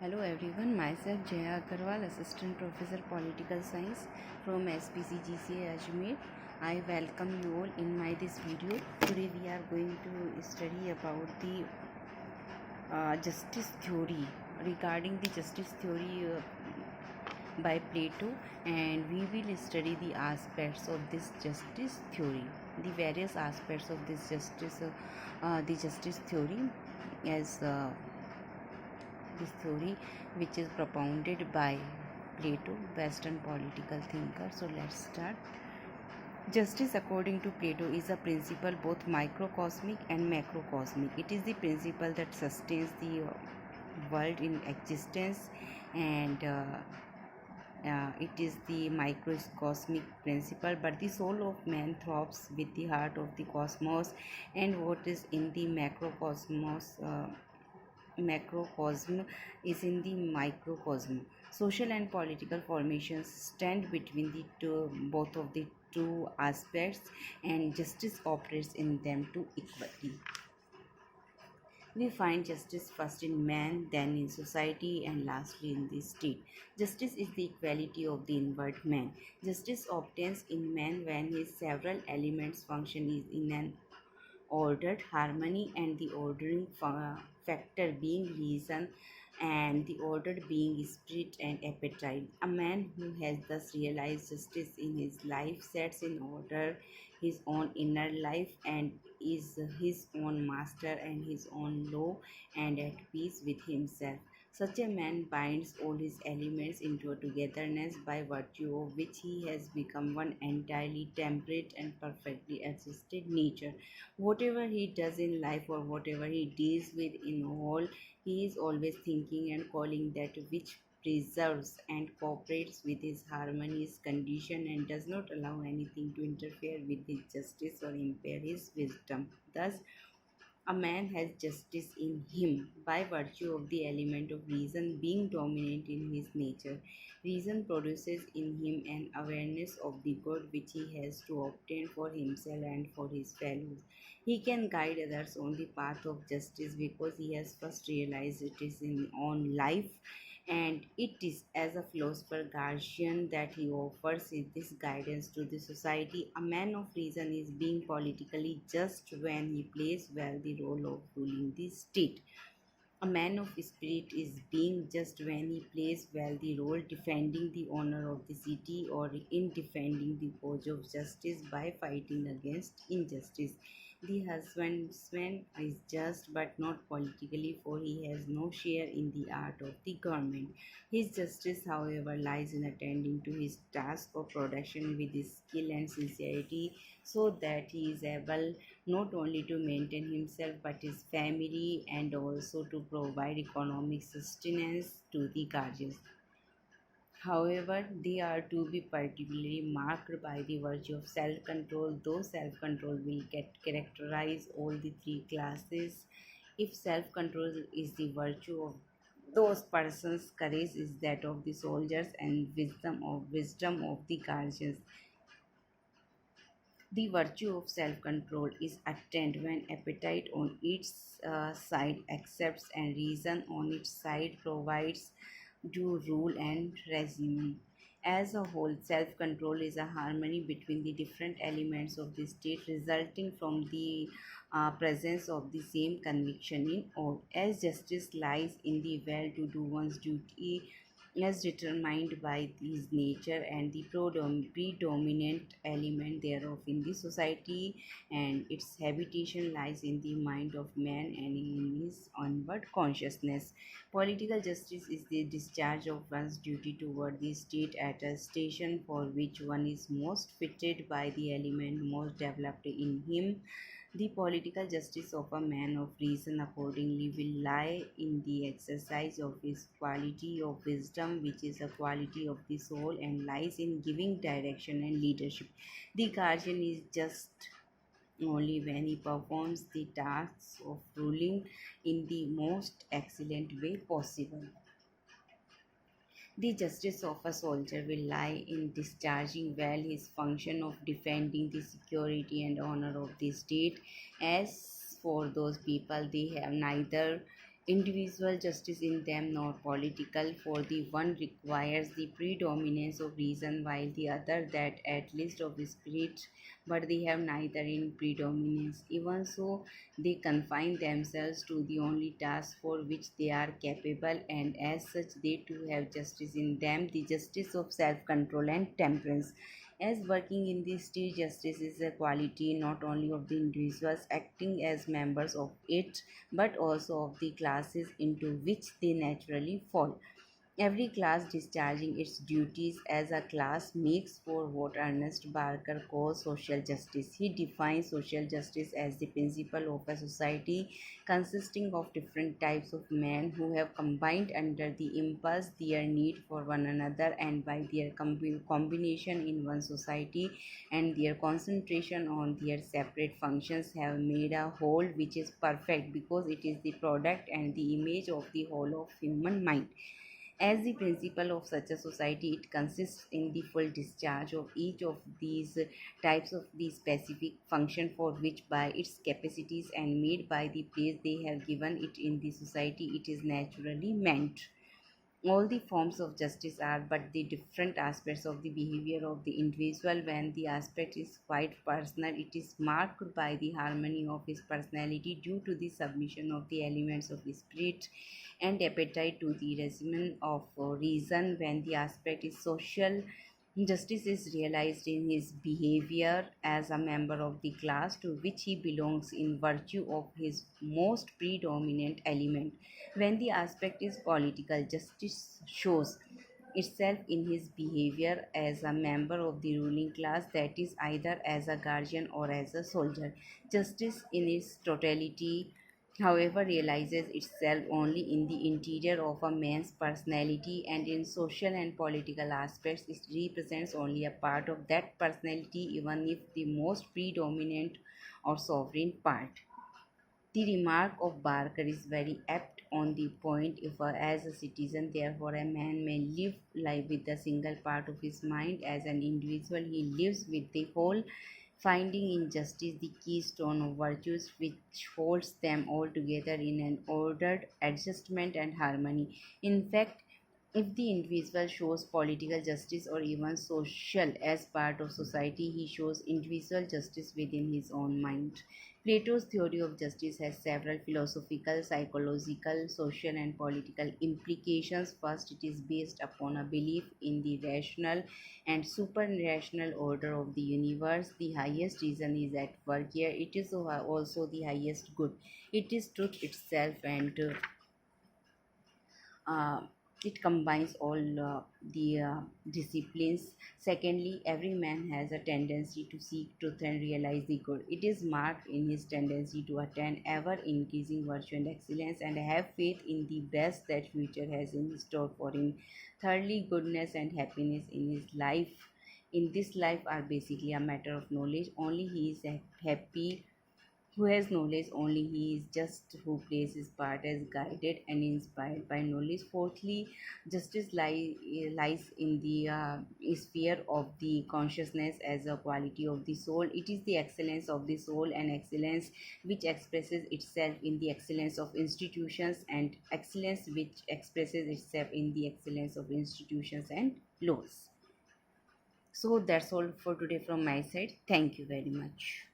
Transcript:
Hello everyone, myself Jaya Agarwal, Assistant Professor Political Science from SPC GCA Ajmer. I welcome you all in this video. Today we are going to study about the justice theory, regarding the justice theory by Plato, and we will study the aspects of this justice theory, the various aspects of this the justice theory as this theory which is propounded by Plato, Western political thinker. So let's start. Justice, according to Plato, is a principle both microcosmic and macrocosmic. It is the principle that sustains the world in existence, and it is the microcosmic principle, but the soul of man throbs with the heart of the cosmos, and what is in the macrocosm is in the microcosm. Social and political formations stand between both of the two aspects, and justice operates in them to equality. We find justice first in man, then in society, and lastly in the state. Justice is the equality of the inward man. Justice obtains in man when his several elements function is in an ordered harmony, and the ordering factor being reason, and the ordered being spirit and appetite. A man who has thus realized justice in his life sets in order his own inner life, and is his own master and his own law, and at peace with himself. Such a man binds all his elements into a togetherness, by virtue of which he has become one entirely temperate and perfectly adjusted nature. Whatever he does in life, or whatever he deals with in all, he is always thinking and calling that which preserves and cooperates with his harmonious condition, and does not allow anything to interfere with his justice or impair his wisdom. Thus, a man has justice in him by virtue of the element of reason being dominant in his nature. Reason produces in him an awareness of the good which he has to obtain for himself and for his fellows. He can guide others on the path of justice because he has first realized it is in his own life, and it is as a philosopher guardian that he offers this guidance to the society. A man of reason is being politically just when he plays well the role of ruling the state. A man of spirit is being just when he plays well the role defending the honor of the city, or in defending the cause of justice by fighting against injustice. The husbandman is just but not politically, for he has no share in the art of the government. His justice, however, lies in attending to his task of production with his skill and sincerity, so that he is able not only to maintain himself but his family, and also to provide economic sustenance to the guardians. However, they are to be particularly marked by the virtue of self control, though self control will characterize all the three classes. If self control is the virtue of those persons, courage is that of the soldiers, and wisdom of the guardians. The virtue of self control is attained when appetite on its side accepts, and reason on its side provides due rule and regimen. As a whole, self control is a harmony between the different elements of the state, resulting from the presence of the same conviction in all. As justice lies in the well to do one's duty as determined by his nature, and the predominant element thereof in the society, and its habitation lies in the mind of man and in his onward consciousness. Political justice is the discharge of one's duty toward the state at a station for which one is most fitted by the element most developed in him. The political justice of a man of reason, accordingly, will lie in the exercise of his quality of wisdom, which is a quality of the soul, and lies in giving direction and leadership. The guardian is just only when he performs the tasks of ruling in the most excellent way possible. The justice of a soldier will lie in discharging well his function of defending the security and honor of the state. As for those people, they have neither individual justice in them nor political, for the one requires the predominance of reason while the other that at least of spirit, but they have neither in predominance. Even so, they confine themselves to the only task for which they are capable, and as such they too have justice in them, the justice of self-control and temperance. As working in the state, justice is a quality not only of the individuals acting as members of it, but also of the classes into which they naturally fall. Every class discharging its duties as a class makes for what Ernest Barker calls social justice. He defines social justice as the principle of a society consisting of different types of men who have combined under the impulse their need for one another, and by their combination in one society and their concentration on their separate functions have made a whole which is perfect because it is the product and the image of the whole of human mind. As the principle of such a society, it consists in the full discharge of each of these types of the specific function for which, by its capacities and made by the place they have given it in the society, it is naturally meant. All the forms of justice are but the different aspects of the behavior of the individual. When the aspect is quite personal, it is marked by the harmony of his personality due to the submission of the elements of his spirit and appetite to the regimen of reason. When the aspect is social, justice is realized in his behavior as a member of the class to which he belongs in virtue of his most predominant element. When the aspect is political, justice shows itself in his behavior as a member of the ruling class, that is, either as a guardian or as a soldier. Justice in its totality, however, realizes itself only in the interior of a man's personality, and in social and political aspects, it represents only a part of that personality, even if the most predominant or sovereign part. The remark of Barker is very apt on the point. If, as a citizen, therefore, a man may live life with a single part of his mind, as an individual, he lives with the whole, finding in justice the keystone of virtues which holds them all together in an ordered adjustment and harmony. In fact, if the individual shows political justice or even social as part of society, he shows individual justice within his own mind. Plato's theory of justice has several philosophical, psychological, social, and political implications. First, it is based upon a belief in the rational and supranational order of the universe. The highest reason is at work here. It is also the highest good. It is truth itself, and uh, it combines all the disciplines. Secondly, every man has a tendency to seek truth and realize the good. It is marked in his tendency to attain ever increasing virtue and excellence, and have faith in the best that future has in store for him. Thirdly, goodness and happiness in his life, in this life, are basically a matter of knowledge. Only he is happy who has knowledge, only he is just who plays his part as guided and inspired by knowledge. Fourthly, justice lies in the sphere of the consciousness as a quality of the soul. It is the excellence of the soul, and excellence which expresses itself in the excellence of institutions, and excellence which expresses itself in the excellence of institutions and laws. So that's all for today from my side. Thank you very much.